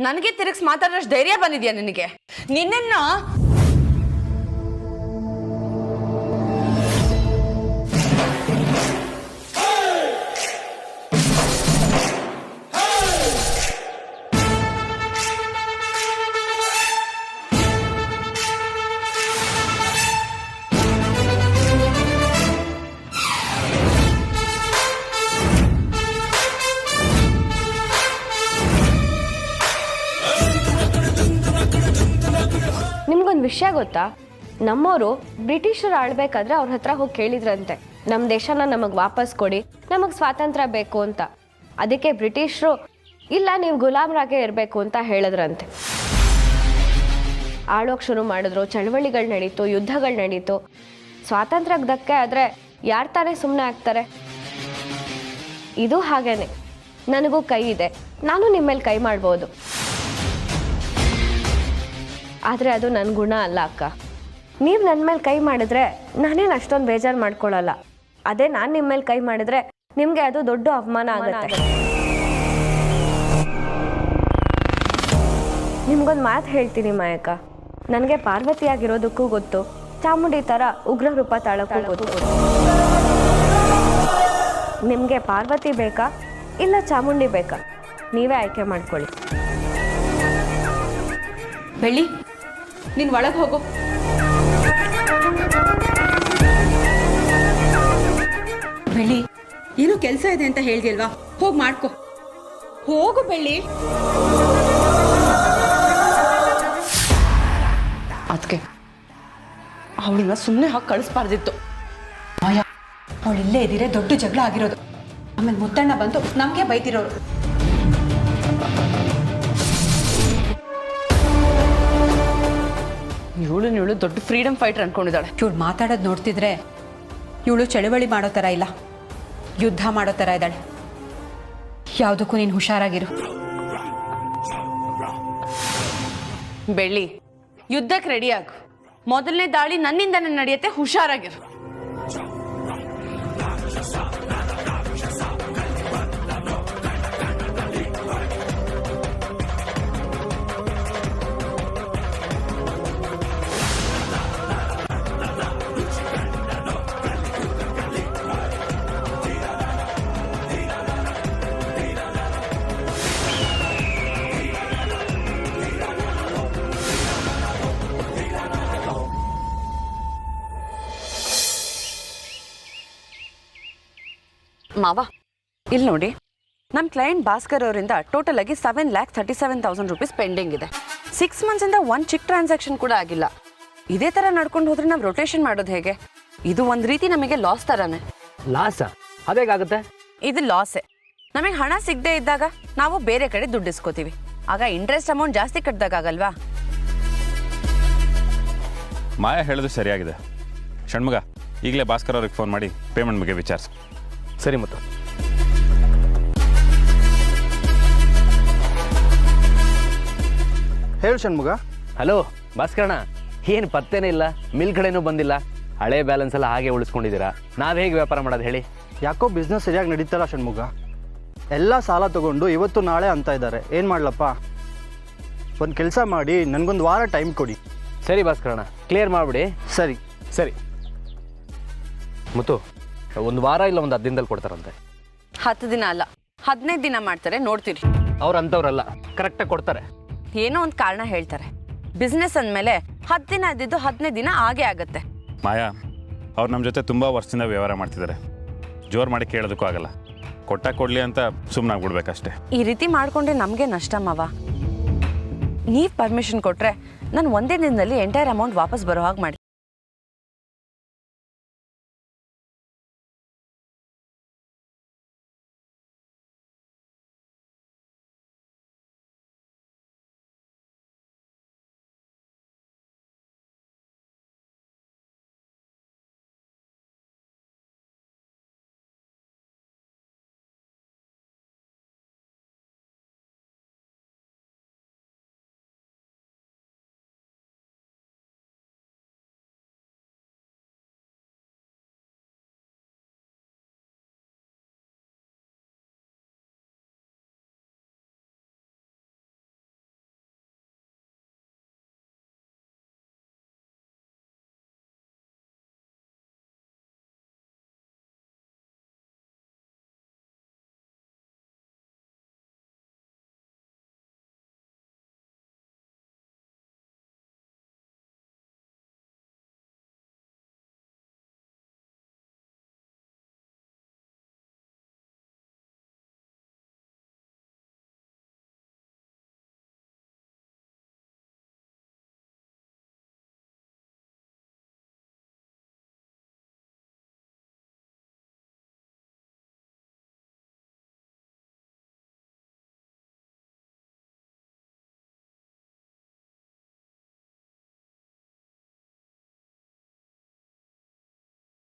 ನನಗೆ ತಿರುಗಿಸ್ ಮಾತಾಡೋಷ್ಟು ಧೈರ್ಯ ಬಂದಿದ್ಯಾ ನಿನಗೆ? ನಿನ್ನ ನಿಮ್ಗೊಂದು ವಿಷಯ ಗೊತ್ತಾ? ನಮ್ಮವರು ಬ್ರಿಟಿಷರು ಆಳ್ಬೇಕಾದ್ರೆ ಅವ್ರ ಹತ್ರ ಹೋಗಿ ಕೇಳಿದ್ರಂತೆ, ನಮ್ಮ ದೇಶನ ನಮಗೆ ವಾಪಸ್ ಕೊಡಿ, ನಮಗೆ ಸ್ವಾತಂತ್ರ್ಯ ಬೇಕು ಅಂತ. ಅದಕ್ಕೆ ಬ್ರಿಟಿಷರು ಇಲ್ಲ, ನೀವು ಗುಲಾಮರಾಗೇ ಇರಬೇಕು ಅಂತ ಹೇಳಿದ್ರಂತೆ. ಆಳೋಕೆ ಶುರು ಮಾಡಿದ್ರು, ಚಳವಳಿಗಳು ನಡೀತು, ಯುದ್ಧಗಳು ನಡೀತು. ಸ್ವಾತಂತ್ರ್ಯಕ್ಕೆ ಧಕ್ಕೆ ಆದರೆ ಯಾರು ತಾನೇ ಸುಮ್ಮನೆ ಆಗ್ತಾರೆ? ಇದು ಹಾಗೇನೆ, ನನಗೂ ಕೈ ಇದೆ, ನಾನು ನಿಮ್ಮ ಮೇಲೆ ಕೈ ಮಾಡ್ಬೋದು. ಆದರೆ ಅದು ನನ್ನ ಗುಣ ಅಲ್ಲ ಅಕ್ಕ. ನೀವು ನನ್ನ ಮೇಲೆ ಕೈ ಮಾಡಿದ್ರೆ ನಾನೇನು ಅಷ್ಟೊಂದು ಬೇಜಾರು ಮಾಡ್ಕೊಳ್ಳಲ್ಲ. ಅದೇ ನಾನು ನಿಮ್ಮ ಮೇಲೆ ಕೈ ಮಾಡಿದ್ರೆ ನಿಮಗೆ ಅದು ದೊಡ್ಡ ಅವಮಾನ ಆಗುತ್ತೆ. ನಿಮ್ಗೊಂದು ಮಾತು ಹೇಳ್ತೀನಿ ಮಾಯಕ್ಕ, ನನಗೆ ಪಾರ್ವತಿಯಾಗಿರೋದಕ್ಕೂ ಗೊತ್ತು, ಚಾಮುಂಡಿ ಥರ ಉಗ್ರ ರೂಪ ತಾಳಕ್ಕೂ ಗೊತ್ತು. ನಿಮಗೆ ಪಾರ್ವತಿ ಬೇಕಾ ಇಲ್ಲ ಚಾಮುಂಡಿ ಬೇಕಾ? ನೀವೇ ಆಯ್ಕೆ ಮಾಡ್ಕೊಳ್ಳಿ. ಬೆಳ್ಳಿ, ನೀನು ಒಳಗೆ ಹೋಗು. ಬೆಳ್ಳಿ, ಏನೋ ಕೆಲಸ ಇದೆ ಅಂತ ಹೇಳ್ದಿಲ್ವಾ? ಹೋಗಿ ಮಾಡ್ಕೊ. ಹೋಗು ಬೆಳ್ಳಿ. ಅದಕ್ಕೆ ಅವಳನ್ನ ಸುಮ್ಮನೆ ಹಾಕಿ ಕಳಿಸ್ಬಾರ್ದಿತ್ತು. ಅವಳು ಇಲ್ಲೇ ಇದ್ದೀರೆ ದೊಡ್ಡ ಜಗಳ ಆಗಿರೋದು. ಆಮೇಲೆ ಮುತ್ತಣ್ಣ ಬಂದು ನಮಗೆ ಬೈತಿರೋರು. ಇವಳು ದೊಡ್ಡ ಫ್ರೀಡಮ್ ಫೈಟರ್ ಅನ್ಕೊಂಡಿದ್ದಾಳೆ. ಇವಳು ಮಾತಾಡೋದು ನೋಡ್ತಿದ್ರೆ ಇವಳು ಚಳವಳಿ ಮಾಡೋ ಥರ ಇಲ್ಲ, ಯುದ್ಧ ಮಾಡೋ ಥರ ಇದ್ದಾಳೆ. ಯಾವುದಕ್ಕೂ ನೀನು ಹುಷಾರಾಗಿರು. ಬೆಳ್ಳಿ, ಯುದ್ಧಕ್ಕೆ ರೆಡಿ ಆಗು. ಮೊದಲನೇ ದಾಳಿ ನನ್ನಿಂದನೇ ನಡೆಯುತ್ತೆ, ಹುಷಾರಾಗಿರು. ಮಾವ, ಇಲ್ಲಿ ನೋಡಿ, ನಮ್ಮ ಕ್ಲೈಂಟ್ ಭಾಸ್ಕರ್ ಅವರಿಂದ ಟೋಟಲ್ ಆಗಿ 7,37,000 ರೂಪೀಸ್ ಪೆಂಡಿಂಗ್ ಇದೆ. 6 ಮಂತ್ಸಿಂದ ಒಂದು ಚಿಕ್ ಟ್ರಾನ್ಸಾಕ್ಷನ್ ಕೂಡ ಆಗಿಲ್ಲ. ಇದೇ ಥರ ನಡ್ಕೊಂಡು ಹೋದ್ರೆ ನಾವು ರೊಟೇಷನ್ ಮಾಡೋದು ಹೇಗೆ? ಇದು ಒಂದು ರೀತಿ ನಮಗೆ ಲಾಸ್ ಥರನೇ. ಲಾಸ? ಅದೇಗಾಗುತ್ತೆ? ಇದು ಲಾಸೇ. ನಮಗೆ ಹಣ ಸಿಗದೆ ಇದ್ದಾಗ ನಾವು ಬೇರೆ ಕಡೆ ದುಡ್ಡು ಇಸ್ಕೋತೀವಿ. ಆಗ ಇಂಟ್ರೆಸ್ಟ್ ಅಮೌಂಟ್ ಜಾಸ್ತಿ ಕಟ್ಟಿದಾಗಲ್ವಾ? ಮಾಯಾ ಹೇಳೋದು ಸರಿಯಾಗಿದೆ. ಷಣ್ಮುಗ, ಈಗಲೇ ಭಾಸ್ಕರ್ ಅವ್ರಿಗೆ ಫೋನ್ ಮಾಡಿ ಪೇಮೆಂಟ್ ಬಗ್ಗೆ ವಿಚಾರಿಸಿ. ಸರಿ ಮುತ್ತು. ಹೇಳು ಷಣ್ಮುಗ. ಹಲೋ ಭಾಸ್ಕರಣ್ಣ, ಏನು ಪತ್ತೇನೇ ಇಲ್ಲ, ಮಿಲ್ ಕಡೆನೂ ಬಂದಿಲ್ಲ. ಹಳೆ ಬ್ಯಾಲೆನ್ಸ್ ಎಲ್ಲ ಹಾಗೆ ಉಳಿಸ್ಕೊಂಡಿದ್ದೀರಾ. ನಾವು ಹೇಗೆ ವ್ಯಾಪಾರ ಮಾಡೋದು ಹೇಳಿ? ಯಾಕೋ ಬಿಸ್ನೆಸ್ ಸರಿಯಾಗಿ ನಡೀತಲ್ಲ ಷಣ್ಮುಗ. ಎಲ್ಲ ಸಾಲ ತಗೊಂಡು ಇವತ್ತು ನಾಳೆ ಅಂತ ಇದ್ದಾರೆ. ಏನು ಮಾಡ್ಲಪ್ಪ? ಒಂದು ಕೆಲಸ ಮಾಡಿ, ನನಗೊಂದು ವಾರ ಟೈಮ್ ಕೊಡಿ. ಸರಿ ಭಾಸ್ಕರಣ್ಣ, ಕ್ಲಿಯರ್ ಮಾಡಿಬಿಡಿ. ಸರಿ ಸರಿ ಮುತ್ತು, ಒಂದು ವಾರ ಇಲ್ಲ ಒಂದು 10 ದಿನದಲ್ಲಿ ಕೊಡ್ತಾರಂತೆ. 10 ದಿನ ಅಲ್ಲ, 15 ದಿನ ಮಾಡ್ತಾರೆ, ನೋಡ್ತೀರಿ. ಅವ್ರು ಅಂಥವ್ರಲ್ಲ, ಕರೆಕ್ಟಾಗಿ ಕೊಡ್ತಾರೆ. ಏನೋ ಒಂದು ಕಾರಣ ಹೇಳ್ತಾರೆ. ಬಿಸ್ನೆಸ್ ಅಂದಮೇಲೆ 10 ದಿನ ಇದ್ದಿದ್ದು 15 ದಿನ ಆಗೇ ಆಗುತ್ತೆ. ಮಾಯಾ, ಅವ್ರು ನಮ್ಮ ಜೊತೆ ತುಂಬ ವರ್ಷದಿಂದ ವ್ಯವಹಾರ ಮಾಡ್ತಿದ್ದಾರೆ. ಜೋರು ಮಾಡಿ ಕೇಳೋದಕ್ಕೂ ಆಗಲ್ಲ. ಕೊಡಲಿ ಅಂತ ಸುಮ್ಮನಾಗ್ಬಿಡ್ಬೇಕಷ್ಟೇ. ಈ ರೀತಿ ಮಾಡ್ಕೊಂಡ್ರೆ ನಮಗೆ ನಷ್ಟ ಮಾವ. ನೀವು ಪರ್ಮಿಷನ್ ಕೊಟ್ಟರೆ ನಾನು ಒಂದೇ ದಿನದಲ್ಲಿ ಎಂಟೈರ್ ಅಮೌಂಟ್ ವಾಪಸ್ ಬರೋ ಹಾಗೆ ಮಾಡಿ.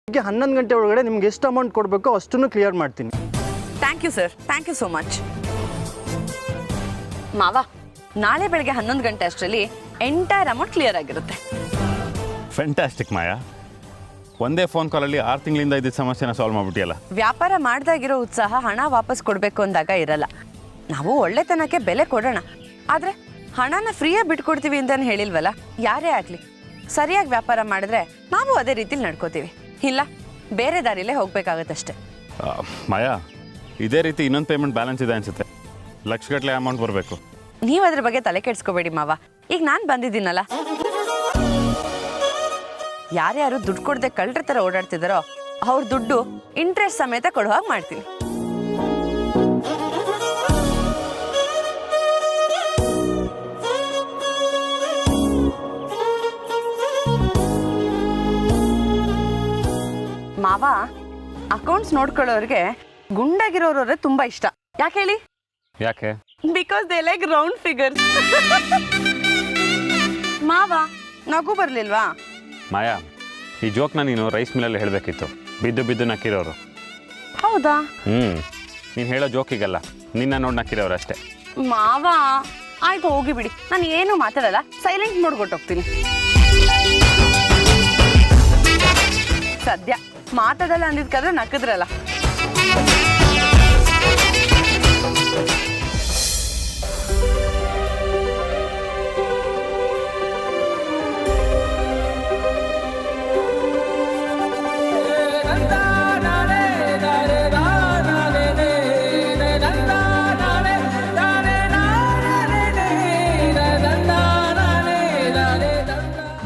ಬೆಳಗ್ಗೆ 11 ಗಂಟೆ ಒಳಗಡೆ ನಿಮ್ಗೆ ಎಷ್ಟು ಅಮೌಂಟ್ ಕೊಡಬೇಕೋ ಅಷ್ಟನ್ನು ಕ್ಲಿಯರ್ ಮಾಡ್ತೀನಿ. Thank you sir, thank you so much. ಮಾವ, ನಾಳೆ ಬೆಳಗ್ಗೆ 11 ಗಂಟೆ ಅಷ್ಟರಲ್ಲಿ ಎಂಟೈರ್ ಅಮೌಂಟ್ ಕ್ಲಿಯರ್ ಆಗಿರುತ್ತೆ. ಫ್ಯಾಂಟಾಸ್ಟಿಕ್ ಮಾಯಾ, ಒಂದೇ ಫೋನ್ ಕಾಲಲ್ಲಿ 6 ತಿಂಗಳಿಂದ ಇದ್ದ ಸಮಸ್ಯೆನ ಸಾಲ್ವ್ ಮಾಡ್ಬಿಟ್ಟಿಯಲ್ಲ. ವ್ಯಾಪಾರ ಮಾಡ್ದಾಗಿರೋ ಉತ್ಸಾಹ ಹಣ ವಾಪಸ್ ಕೊಡಬೇಕು ಅಂದಾಗ ಇರಲ್ಲ. ನಾವು ಒಳ್ಳೆತನಕ್ಕೆ ಬೆಲೆ ಕೊಡೋಣ, ಆದರೆ ಹಣನ ಫ್ರೀಯಾಗಿ ಬಿಟ್ಕೊಡ್ತೀವಿ ಅಂತಲೇ ಹೇಳಿಲ್ವಲ್ಲ. ಯಾರೇ ಆಗಲಿ ಸರಿಯಾಗಿ ವ್ಯಾಪಾರ ಮಾಡಿದ್ರೆ ನಾವು ಅದೇ ರೀತಿಲಿ ನಡ್ಕೋತೀವಿ, ಇಲ್ಲ ಬೇರೆ ದಾರಿಲೇ ಹೋಗ್ಬೇಕಾಗತ್ತಷ್ಟೆ. ಮಾಯಾ, ಇದೇ ರೀತಿ ಇನ್ನೊಂದು ಪೇಮೆಂಟ್ ಬ್ಯಾಲೆನ್ಸ್ ಇದೆ ಅನ್ಸುತ್ತೆ. ಲಕ್ಷಗಟ್ಟಲೆ ಅಮೌಂಟ್ ಬರಬೇಕು. ನೀವು ಅದ್ರ ಬಗ್ಗೆ ತಲೆ ಕೆಡಿಸ್ಕೋಬೇಡಿ ಮಾವ. ಈಗ ನಾನು ಬಂದಿದ್ದೀನಲ್ಲ, ಯಾರ್ಯಾರು ದುಡ್ಡು ಕೊಡದೆ ಕಳ್ಳರ ಥರ ಓಡಾಡ್ತಿದ್ದಾರೋ ಅವ್ರ ದುಡ್ಡು ಇಂಟ್ರೆಸ್ಟ್ ಸಮೇತ ಕೊಡೋ ಹಾಗೆ ಮಾಡ್ತೀನಿ. ಮಾವ, ಅಕೌಂಟ್ಸ್ ನೋಡ್ಕೊಳ್ಳೋರಿಗೆ ಗುಂಡಾಗಿರೋರವ್ರೆ ತುಂಬಾ ಇಷ್ಟ. ಯಾಕೆ ಹೇಳಿ? ಯಾಕೆ? Because they like round figures. ಮಾವ, ನಗು ಬರ್ಲಿಲ್ವಾ? ಮಾಯಾ, ಈ ಜೋಕ್ನ ನೀನು ರೈಸ್ ಮಿಲ್ಲಲ್ಲಿ ಹೇಳಬೇಕಿತ್ತು. ಬಿದ್ದು ಬಿದ್ದು ನಕ್ಕಿರೋರು. ಹೌದಾ? ನೀನು ಹೇಳೋ ಜೋಕಿಗಲ್ಲ, ನಿನ್ನ ನೋಡಿ ನಕ್ಕಿರೋರು ಅಷ್ಟೇ. ಮಾವ ಆಯ್ತು, ಹೋಗಿ ಬಿಡಿ, ನಾನು ಏನು ಮಾತಾಡಲ್ಲ, ಸೈಲೆಂಟ್ ಮಾಡ್ಕೊಟ್ಟೋಗ್ತೀನಿ. ಸದ್ಯ ಮಾತಾಡಲ್ಲ ಅಂದಿದ್ಕಾದ್ರೆ ನಕ್ಕದ್ರಲ್ಲ.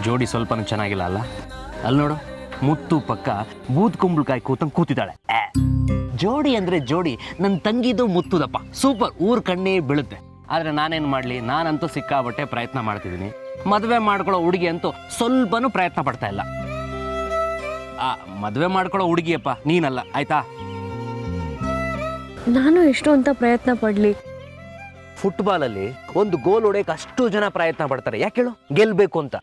ಜೋಡಿ ಸ್ವಲ್ಪನೂ ಚೆನ್ನಾಗಿಲ್ಲ ಅಲ್ಲ? ಅಲ್ಲಿ ನೋಡು, ಮುತ್ತು ಪಕ್ಕ ಬೂದ್ ಕುಂಬಳಕಾಯಿ ಕೂತಂಗೆ ಕೂತಿದ್ದಾಳೆ. ಜೋಡಿ ಅಂದ್ರೆ ಜೋಡಿ, ನನ್ನ ತಂಗಿದು ಮುತ್ತುದಪ್ಪ, ಸೂಪರ್, ಊರ್ ಕಣ್ಣೇ ಬೀಳುತ್ತೆ. ಆದ್ರೆ ನಾನೇನು ಮಾಡಲಿ, ನಾನಂತೂ ಸಿಕ್ಕಾಬಟ್ಟೆ ಪ್ರಯತ್ನ ಮಾಡ್ತಿದ್ದೀನಿ. ಮದುವೆ ಮಾಡ್ಕೊಳ್ಳೋ ಹುಡುಗಿ ಅಂತೂ ಸ್ವಲ್ಪನೂ ಪ್ರಯತ್ನ ಪಡ್ತಾ ಇಲ್ಲ. ಮದುವೆ ಮಾಡ್ಕೊಳ್ಳೋ ಹುಡುಗಿಯಪ್ಪ ನೀನಲ್ಲ, ಆಯ್ತಾ? ನಾನು ಎಷ್ಟು ಅಂತ ಪ್ರಯತ್ನ ಪಡ್ಲಿ? ಫುಟ್ಬಾಲಲ್ಲಿ ಒಂದು ಗೋಲ್ ಹೊಡೆಯಕ್ಕೆ ಅಷ್ಟು ಜನ ಪ್ರಯತ್ನ ಪಡ್ತಾರೆ. ಯಾಕೆ ಹೇಳು? ಗೆಲ್ಬೇಕು ಅಂತ.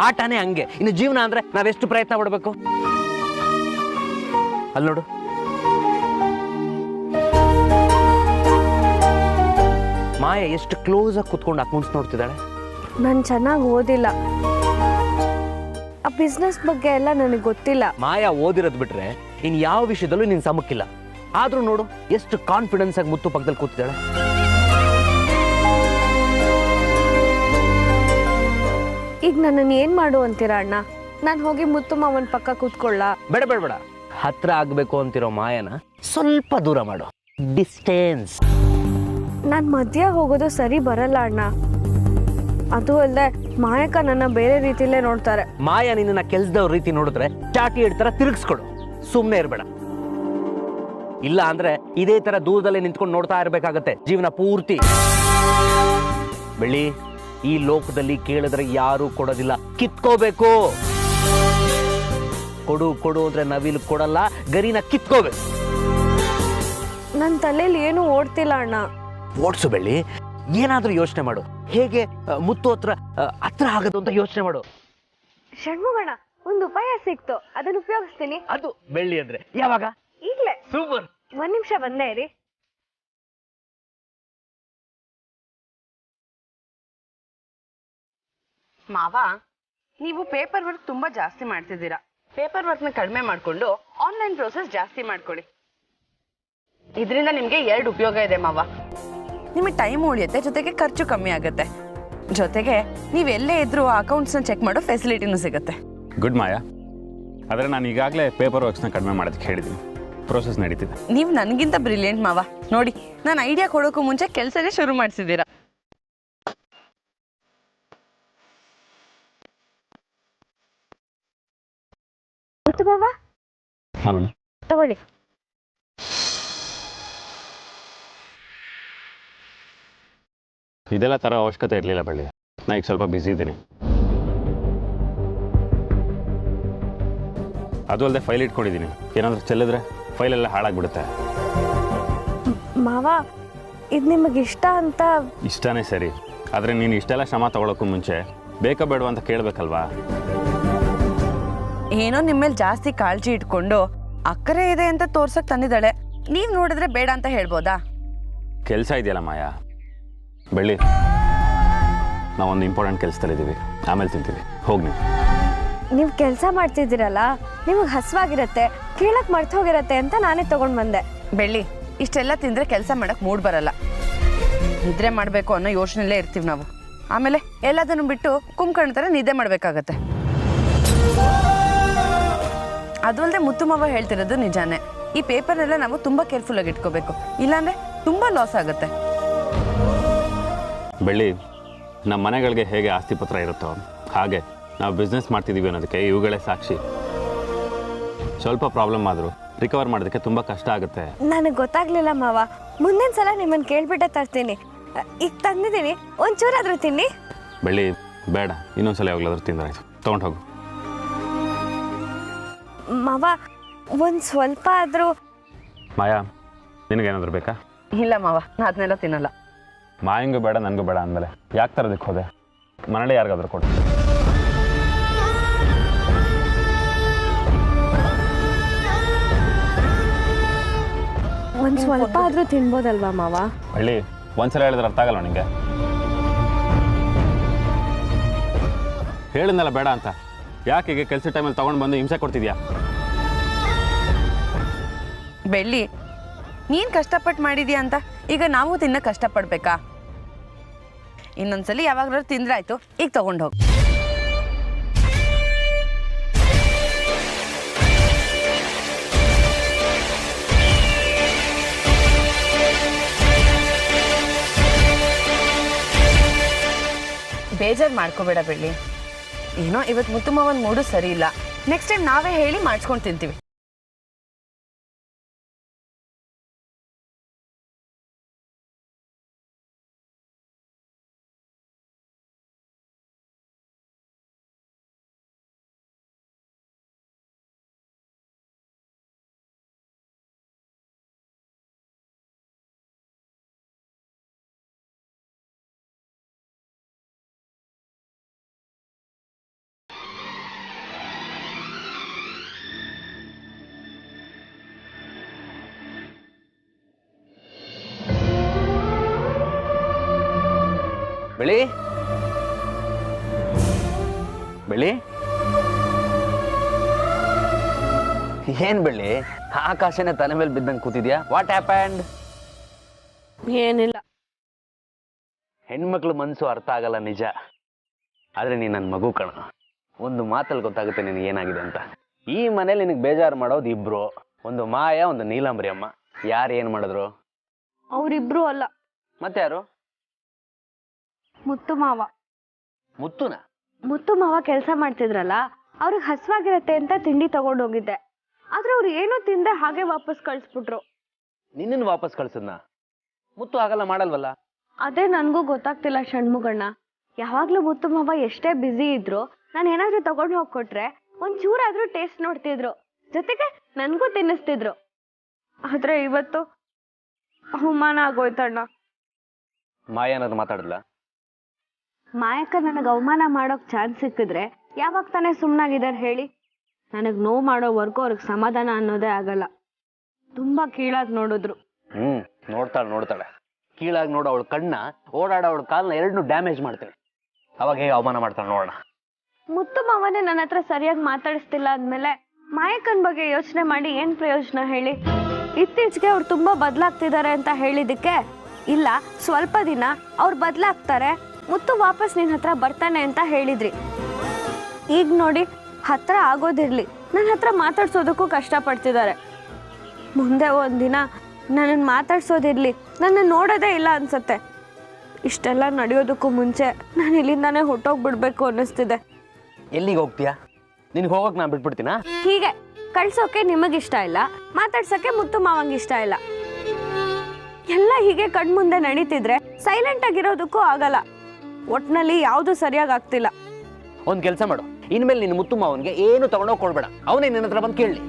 ಆಟನೇ ಹಂಗೆ, ಇನ್ನು ಜೀವನ ಅಂದ್ರೆ ನಾವೆಷ್ಟು ಪ್ರಯತ್ನ ಪಡ್ಬೇಕು? ಅಲ್ಲಿ ನೋಡು, ಮಾಯಾ ಎಷ್ಟು ಕ್ಲೋಸ್ ಆಗಿ ಕುತ್ಕೊಂಡು ಅಕೌಂಟ್ಸ್ ನೋಡ್ತಿದ್ದಾಳೆ. ನಾನು ಚೆನ್ನಾಗಿ ಓದಿಲ್ಲ, ಆ ಬಿಸ್ನೆಸ್ ಬಗ್ಗೆ ಎಲ್ಲ ನನಗೆ ಗೊತ್ತಿಲ್ಲ. ಮಾಯಾ ಓದಿರೋದು ಬಿಟ್ರೆ ಇನ್ ಯಾವ ವಿಷಯದಲ್ಲೂ ನೀನ್ ಸಮಕ್ಕಿಲ್ಲ. ಆದ್ರೂ ನೋಡು, ಎಷ್ಟು ಕಾನ್ಫಿಡೆನ್ಸ್ ಆಗಿ ಮುತ್ತು ಪಕ್ಕದಲ್ಲಿ ಕೂತಿದ್ದಾಳೆ. ಈಗ ನನ್ನನ್ನು ಏನ್ ಮಾಡು ಅಂತೀರಾ ಅಣ್ಣ? ನಾನು ಹೋಗಿ ಮುತ್ತು ಮಾವನ್ ಪಕ್ಕ ಕೂತ್ಕೊಳ್ಳ? ಬೇಡ ಬೇಡ ಬೇಡ, ಹತ್ರ ಆಗ್ಬೇಕು ಅಂತಿರೋ ಮಾಯನ ಸ್ವಲ್ಪ ದೂರ ಮಾಡು, ಡಿಸ್ಟೆನ್ಸ್. ನಾನು ಮಧ್ಯ ಹೋಗೋದು ಸರಿ ಬರಲ್ಲ ಅಣ್ಣ. ಅದು ಅಲ್ಲದೆ ಮಾಯಕ ನನ್ನ ಬೇರೆ ರೀತಿಲೇ ನೋಡ್ತಾರೆ. ಮಾಯಾ ನಿನ್ನ ಕೆಲ್ಸದವ್ರ ರೀತಿ ನೋಡಿದ್ರೆ ಚಾಟಿ ಹಿಡ್ತಾರ ತಿರುಗಿಸ್ಕೊಡು, ಸುಮ್ಮನೆ ಇರ್ಬೇಡ. ಇಲ್ಲ ಅಂದ್ರೆ ಇದೇ ತರ ದೂರದಲ್ಲೇ ನಿಂತ್ಕೊಂಡು ನೋಡ್ತಾ ಇರ್ಬೇಕಾಗತ್ತೆ ಜೀವನ ಪೂರ್ತಿ. ಬೆಳ್ಳಿ, ಈ ಲೋಕದಲ್ಲಿ ಕೇಳಿದ್ರೆ ಯಾರು ಕೊಡೋದಿಲ್ಲ, ಕಿತ್ಕೋಬೇಕು. ಕೊಡು ಕೊಡು ಅಂದ್ರೆ ನವಿಲು ಕೊಡಲ್ಲ, ಗರಿನ ಕಿತ್ಕೋಬೇಕು. ನನ್ನ ತಲೆಯಲ್ಲಿ ಏನು ಓಡ್ತಿಲ್ಲ ಅಣ್ಣ. ಓಡ್ಸು ಬೆಳ್ಳಿ, ಏನಾದ್ರೂ ಯೋಚನೆ ಮಾಡು. ಹೇಗೆ ಮುತ್ತು ಹತ್ರ ಆಗೋದು ಅಂತ ಯೋಚನೆ ಮಾಡು. ಷಣ್ಮುಗಣ್ಣ, ಒಂದು ಉಪಾಯ ಸಿಕ್ತು, ಅದನ್ನು ಉಪಯೋಗಿಸ್ತೀನಿ. ಅದು ಬೆಳ್ಳಿ ಅಂದ್ರೆ ಯಾವಾಗ? ಈಗ್ಲೇ. ಸೂಪರ್. ಒಂದ್ ನಿಮಿಷ ಬಂದೇ ಇರಿ. ಮಾವ, ನೀವು ಪೇಪರ್ ವರ್ಕ್ ತುಂಬಾ ಜಾಸ್ತಿ ಮಾಡ್ತಿದ್ದೀರಾ. ಪೇಪರ್ ವರ್ಕ್ನ ಕಡಿಮೆ ಮಾಡಿಕೊಂಡು ಆನ್ಲೈನ್ ಪ್ರೋಸೆಸ್ ಜಾಸ್ತಿ ಮಾಡ್ಕೊಳ್ಳಿ. ಇದರಿಂದ ನಿಮಗೆ 2 ಉಪಯೋಗ ಇದೆ ಮಾವ. ನಿಮಗೆ ಟೈಮ್ ಉಳಿಯುತ್ತೆ, ಜೊತೆಗೆ ಖರ್ಚು ಕಮ್ಮಿ ಆಗುತ್ತೆ, ಜೊತೆಗೆ ನೀವೆಲ್ಲೇ ಇದ್ರೂ ಆ ಅಕೌಂಟ್ಸ್ನ ಚೆಕ್ ಮಾಡೋ ಫೆಸಿಲಿಟಿನೂ ಸಿಗುತ್ತೆ. ಗುಡ್ ಮಾಯಾ, ಆದರೆ ನಾನು ಈಗಾಗಲೇ ಪೇಪರ್ ವರ್ಕ್ಸ್ನ ಕಡಿಮೆ ಮಾಡೋದಕ್ಕೆ ಹೇಳಿದ್ದೀನಿ. ಪ್ರೋಸೆಸ್ ನಡೀತಿದೆ. ನೀವು ನನಗಿಂತ ಬ್ರಿಲಿಯಂಟ್ ಮಾವ. ನೋಡಿ, ನಾನು ಐಡಿಯಾ ಕೊಡೋಕ್ಕೂ ಮುಂಚೆ ಕೆಲಸನೇ ಶುರು ಮಾಡಿಸಿದ್ದೀರಾ. ತಗೊಳ್ಳಿ. ಇದೆಲ್ಲ ತರೋ ಅವಶ್ಯಕತೆ ಇರಲಿಲ್ಲ ಬಳ್ಳಿ, ನಾ ಈಗ ಸ್ವಲ್ಪ ಬ್ಯುಸಿ ಇದ್ದೀನಿ. ಅದು ಅಲ್ಲದೆ ಫೈಲ್ ಇಟ್ಕೊಂಡಿದ್ದೀನಿ, ಏನಾದರೂ ಚೆಲ್ಲಿದ್ರೆ ಫೈಲೆಲ್ಲ ಹಾಳಾಗ್ಬಿಡುತ್ತೆ. ಮಾವ, ಇದು ನಿಮಗೆ ಇಷ್ಟ ಅಂತ? ಇಷ್ಟನೇ ಸರಿ, ಆದರೆ ನೀನು ಇಷ್ಟೆಲ್ಲ ಶ್ರಮ ತಗೊಳ್ಳೋಕ್ಕೂ ಮುಂಚೆ ಬೇಕಾ ಬೇಡವಾ ಅಂತ ಕೇಳಬೇಕಲ್ವಾ? ಏನೋ ನಿಮ್ಮೇಲೆ ಜಾಸ್ತಿ ಕಾಳಜಿ ಇಟ್ಕೊಂಡು ಅಕ್ಕರೆ ಇದೆ ಅಂತ ತೋರ್ಸಕ್ ತಂದಿದ್ದಾಳೆ. ನೀವ್ ನೋಡಿದ್ರೆ ಬೇಡ ಅಂತ ಹೇಳ್ಬೋದಾ? ಕೆಲಸ ಇದೆಯಲ್ಲ ಮಾಯಾ. ಬೆಳ್ಳಿ, ನಾವೊಂದು ಇಂಪಾರ್ಟೆಂಟ್ ಕೆಲಸದಲ್ಲಿದ್ದೀವಿ, ಆಮೇಲೆ ತಿಂತೀವಿ. ಹೋಗಿ ನೀವು. ನೀವು ಕೆಲಸ ಮಾಡ್ತಿದ್ದೀರಲ್ಲ, ನಿಮಗೆ ಹಸುವಾಗಿರತ್ತೆ, ಕೇಳಕ್ ಮರ್ತು ಹೋಗಿರತ್ತೆ ಅಂತ ನಾನೇ ತಗೊಂಡ್ ಬಂದೆ. ಬೆಳ್ಳಿ, ಇಷ್ಟೆಲ್ಲ ತಿಂದ್ರೆ ಕೆಲಸ ಮಾಡಕ್ ಮೂಡ್ ಬರಲ್ಲ. ನಿದ್ರೆ ಮಾಡ್ಬೇಕು ಅನ್ನೋ ಯೋಚನೆಯಲ್ಲೇ ಇರ್ತೀವಿ ನಾವು. ಆಮೇಲೆ ಎಲ್ಲದನ್ನು ಬಿಟ್ಟು ಕುಂಕಣ್ಣ ಥರ ನಿದ್ದೆ ಮಾಡ್ಬೇಕಾಗತ್ತೆ. ಅದು ಅಲ್ಲದೆ ಮುತ್ತು ಮಾವ ಹೇಳ್ತಿರೋದು ನಿಜಾನೇ. ಈ ಪೇಪರ್ನೆಲ್ಲ ನಾವು ತುಂಬಾ ಕೇರ್ಫುಲ್ ಆಗಿ ಇಟ್ಕೋಬೇಕು, ಇಲ್ಲಾಂದ್ರೆ ತುಂಬಾ ಲಾಸ್ ಆಗುತ್ತೆ. ಬೆಳ್ಳಿ, ನಮ್ಮ ಮನೆಗಳಿಗೆ ಹೇಗೆ ಆಸ್ತಿ ಪತ್ರ ಇರುತ್ತೋ ಹಾಗೆ ನಾವು ಬಿಸ್ನೆಸ್ ಮಾಡ್ತಿದ್ದೀವಿ ಅನ್ನೋದಕ್ಕೆ ಇವುಗಳೇ ಸಾಕ್ಷಿ. ಸ್ವಲ್ಪ ಪ್ರಾಬ್ಲಮ್ ಆದರೂ ರಿಕವರ್ ಮಾಡೋದಕ್ಕೆ ತುಂಬ ಕಷ್ಟ ಆಗುತ್ತೆ. ನನಗೆ ಗೊತ್ತಾಗ್ಲಿಲ್ಲ ಮಾವ, ಮುಂದಿನ ಸಲ ನಿಮ್ಮನ್ನು ಕೇಳ್ಬಿಟ್ಟೆ ತರ್ತೀನಿ. ಈಗ ತಂದಿದ್ದೀನಿ, ಒಂಚೂರಾದ್ರೂ ತಿನ್ನಿ. ಬೆಳ್ಳಿ, ಬೇಡ, ಇನ್ನೊಂದ್ಸಲ ಯಾವಾಗಲಾದ್ರೂ ತಿಂದಾಯ್ತು. ತೊಗೊಂಡು ಹೋಗು. ಮಾವ, ಒಂದು ಸ್ವಲ್ಪ ಆದರೂ. ಮಾಯಾ, ನಿನಗೇನಾದರೂ ಬೇಕಾ? ಇಲ್ಲ ಮಾವ, ನಾ ಅದನ್ನೆಲ್ಲ ತಿನ್ನಲ್ಲ. ಮಾಯಂಗೂ ಬೇಡ, ನನಗೂ ಬೇಡ ಅಂದಮೇಲೆ ಯಾಕೆ ತರೋದಕ್ಕೆ ಹೋದೆ? ಮನೇಲಿ ಯಾರಿಗಾದ್ರೂ ಕೊಡು. ಒಂದು ಸ್ವಲ್ಪ ಆದರೂ ತಿನ್ಬೋದಲ್ವಾ ಮಾವ? ಹಳ್ಳಿ, ಒಂದ್ಸಲ ಹೇಳಿದ್ರೆ ಅರ್ಥ ಆಗಲ್ಲ ನಿನಗೆ? ಹೇಳಿದ್ನಲ್ಲ ಬೇಡ ಅಂತ. ಯಾಕೆ ಈಗ ಕೆಲಸ ಟೈಮಲ್ಲಿ ತೊಗೊಂಡು ಬಂದು ಹಿಂಸೆ ಕೊಡ್ತಿದ್ಯಾ? ಬೆಳ್ಳಿ, ನೀನ್ ಕಷ್ಟಪಟ್ಟು ಮಾಡಿದ್ಯಾ ಅಂತ ಈಗ ನಾವು ತಿನ್ನ ಕಷ್ಟಪಡ್ಬೇಕಾ? ಇನ್ನೊಂದ್ಸಲಿ ಯಾವಾಗ್ಲಾದ್ರು ತಿಂದ್ರೆ ಆಯ್ತು, ಈಗ ತಗೊಂಡು ಹೋಗಿ. ಬೇಜಾರು ಮಾಡ್ಕೋಬೇಡ ಬೆಳ್ಳಿ. ಏನೋ ಇವತ್ತು ಮುತ್ತು ಮಾವನ್ ಮೂಡು ಸರಿ ಇಲ್ಲ. ನೆಕ್ಸ್ಟ್ ಟೈಮ್ ನಾವೇ ಹೇಳಿ ಮಾಡಿಸ್ಕೊಂಡು ತಿಂತೀವಿ. ಬೆಳಿ, ಬೆಳಿ, ಏನ್ ಬೆಳ್ಳಿ ಆಕಾಶನೇ ತಲೆ ಮೇಲೆ ಬಿದ್ದಂಗೆ ಕೂತಿದ್ಯಾ? What happened? ಏನಿಲ್ಲ. ಹೆಣ್ಮಕ್ಳು ಮನಸ್ಸು ಅರ್ಥ ಆಗಲ್ಲ ನಿಜ, ಆದ್ರೆ ನೀನ್ ನನ್ನ ಮಗು ಕಣ. ಒಂದು ಮಾತಲ್ಲಿ ಗೊತ್ತಾಗುತ್ತೆ ನಿನಗೆ ಏನಾಗಿದೆ ಅಂತ. ಈ ಮನೇಲಿ ನಿನಗೆ ಬೇಜಾರು ಮಾಡೋದು ಇಬ್ರು, ಒಂದು ಮಾಯಾ, ಒಂದು ನೀಲಾಂಬರಿ ಅಮ್ಮ. ಯಾರು ಏನ್ ಮಾಡಿದ್ರು? ಅವರಿಬ್ರು ಅಲ್ಲ, ಮತ್ತೆ ಯಾರು? ಮುತ್ತು ಮಾವ. ಮುತ್ತುನ? ಮುತ್ತು ಮಾವ ಕೆಲಸ ಮಾಡ್ತಿದ್ರಲ್ಲ, ಅವ್ರಿಗೆ ಹಸುವಾಗಿರತ್ತೆ ಅಂತ ತಿಂಡಿ ತಗೊಂಡು ಹೋಗಿದ್ದೆ. ಆದ್ರೆ ಅವ್ರು ಏನೂ ತಿಂದೆ ಹಾಗೆ ವಾಪಸ್ ಕಳಿಸ್ಬಿಟ್ರು. ನಿನ್ನನ್ನು ವಾಪಸ್ ಕಳ್ಸದ್ನ? ಮುತ್ತು ಆಗಲ್ಲ ಮಾಡಲ್ವಲ್ಲ? ಅದೇ ನನಗೂ ಗೊತ್ತಾಗ್ತಿಲ್ಲ ಷಣ್ಮುಗಣ್ಣ. ಯಾವಾಗ್ಲೂ ಮುತ್ತು ಮಾವ ಎಷ್ಟೇ ಬ್ಯುಸಿ ಇದ್ರು ನಾನು ಏನಾದ್ರೂ ತಗೊಂಡು ಹೋಗ್ಕೊಟ್ರೆ ಒಂಚೂರಾದ್ರೂ ಟೇಸ್ಟ್ ನೋಡ್ತಿದ್ರು, ಜೊತೆಗೆ ನನಗೂ ತಿನ್ನಿಸ್ತಿದ್ರು. ಆದ್ರೆ ಇವತ್ತು ಅವಮಾನ ಆಗೋಯ್ತಣ್ಣ. ಮಾಯನಾದ್ರು ಮಾತಾಡಲ್ಲ? ಮಾಯಕ್ಕ ನನಗೆ ಅವಮಾನ ಮಾಡೋಕ್ ಚಾನ್ಸ್ ಸಿಕ್ಕಿದ್ರೆ ಯಾವಾಗ ತಾನೇ ಸುಮ್ಮನಾಗಿದ್ದಾರೆ ಹೇಳಿ? ನನಗೆ ನೋವು ಮಾಡೋವರೆಗೂ ಅವ್ರಿಗೆ ಸಮಾಧಾನ ಅನ್ನೋದೇ ಆಗಲ್ಲ. ತುಂಬಾ ಕೀಳಾಗಿ ನೋಡಿದ್ರು. ನೋಡ್ತಾಳೆ. ಕೀಳಾಗಿ ನೋಡು ಅವಳ ಕಣ್ಣ, ಓಡಾಡೋ ಅವಳ ಕಾಲನ್ನ ಎರಡನ್ನೂ ಡ್ಯಾಮೇಜ್ ಮಾಡ್ತಾಳೆ. ಅವಾಗ ಹೇಗೆ ಅವಮಾನ ಮಾಡ್ತಾಳೆ ನೋಡೋಣ. ಮುತ್ತು ಮಾವನೇ ನನ್ನ ಹತ್ರ ಸರಿಯಾಗಿ ಮಾತಾಡಿಸ್ತಿಲ್ಲ ಅಂದ್ಮೇಲೆ ಮಾಯಕ್ಕನ ಬಗ್ಗೆ ಯೋಚನೆ ಮಾಡಿ ಏನ್ ಪ್ರಯೋಜನ ಹೇಳಿ? ಇತ್ತೀಚೆಗೆ ಅವ್ರು ತುಂಬಾ ಬದಲಾಗ್ತಿದ್ದಾರೆ ಅಂತ ಹೇಳಿದಕ್ಕೆ, ಇಲ್ಲ ಸ್ವಲ್ಪ ದಿನ ಅವ್ರು ಬದಲಾಗ್ತಾರೆ, ಮುತ್ತು ವಾಪಸ್ ನಿನ್ನ ಹತ್ರ ಬರ್ತಾನೆ ಅಂತ ಹೇಳಿದ್ರಿ. ಈಗ ನೋಡಿ, ಹತ್ರ ಆಗೋದಿರ್ಲಿ, ನನ್ನ ಹತ್ರ ಮಾತಾಡ್ಸೋದಕ್ಕೂ ಕಷ್ಟಪಡ್ತಿದ್ದಾರೆ. ಮುಂದೆ ಒಂದಿನ ನನ್ನನ್ನು ಮಾತಾಡ್ಸೋದಿರ್ಲಿ, ನನ್ನ ನೋಡೋದೇ ಇಲ್ಲ ಅನ್ಸತ್ತೆ. ಇಷ್ಟೆಲ್ಲ ನಡೆಯೋದಕ್ಕೂ ಮುಂಚೆ ನಾನು ಇಲ್ಲಿಂದಾನೇ ಹೊಟ್ಟೋಗ್ಬಿಡ್ಬೇಕು ಅನ್ನಿಸ್ತಿದೆ. ಎಲ್ಲಿಗೆ ಹೋಗ್ತೀಯಾ? ನಿನ್ಗೆ ಹೋಗಕ್ಕೆ ನಾನು ಬಿಟ್ಬಿಡ್ತೀನಾ? ಹೀಗೆ ಕಳ್ಸೋಕೆ ನಿಮಗಿಷ್ಟ ಇಲ್ಲ, ಮಾತಾಡ್ಸೋಕೆ ಮುತ್ತು ಮಾವಂಗೆ ಇಷ್ಟ ಇಲ್ಲ. ಎಲ್ಲ ಹೀಗೆ ಕಣ್ಮುಂದೆ ನಡೀತಿದ್ರೆ ಸೈಲೆಂಟ್ ಆಗಿರೋದಕ್ಕೂ ಆಗಲ್ಲ. ಒಟ್ನಲ್ಲಿ ಯಾವುದು ಸರಿಯಾಗಿ ಆಗ್ತಿಲ್ಲ. ಒಂದು ಕೆಲಸ ಮಾಡು, ಇನ್ಮೇಲೆ ನಿನ್ನ ಮುತ್ತು ಮಾವನ್ಗೆ ಏನು ತಗೊಂಡೋಗಿ ಕೊಡ್ಬೇಡ, ಅವನೇ ನಿನ್ನ ಹತ್ರ ಬಂದು ಕೇಳಲಿ.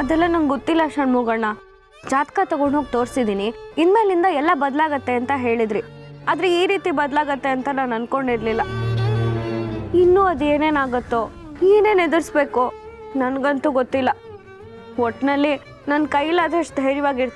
ಅದೆಲ್ಲ ನಂಗೆ ಗೊತ್ತಿಲ್ಲ ಷಣ್ಮುಗಣ್ಣ. ಜಾತಕ ತಗೊಂಡೋಗಿ ತೋರಿಸಿದ್ದೀನಿ, ಇನ್ಮೇಲಿಂದ ಎಲ್ಲ ಬದಲಾಗತ್ತೆ ಅಂತ ಹೇಳಿದ್ರಿ. ಆದ್ರೆ ಈ ರೀತಿ ಬದಲಾಗತ್ತೆ ಅಂತ ನಾನು ಅನ್ಕೊಂಡಿರ್ಲಿಲ್ಲ. ಇನ್ನೂ ಅದೇನೇನಾಗತ್ತೋ ಏನೇನು ಎದುರಿಸ್ಬೇಕು ನನಗಂತೂ ಗೊತ್ತಿಲ್ಲ. ಒಟ್ಟಿನಲ್ಲಿ ನನ್ನ ಕೈಲಾದಷ್ಟು ಧೈರ್ಯವಾಗಿರ್ತೀನಿ.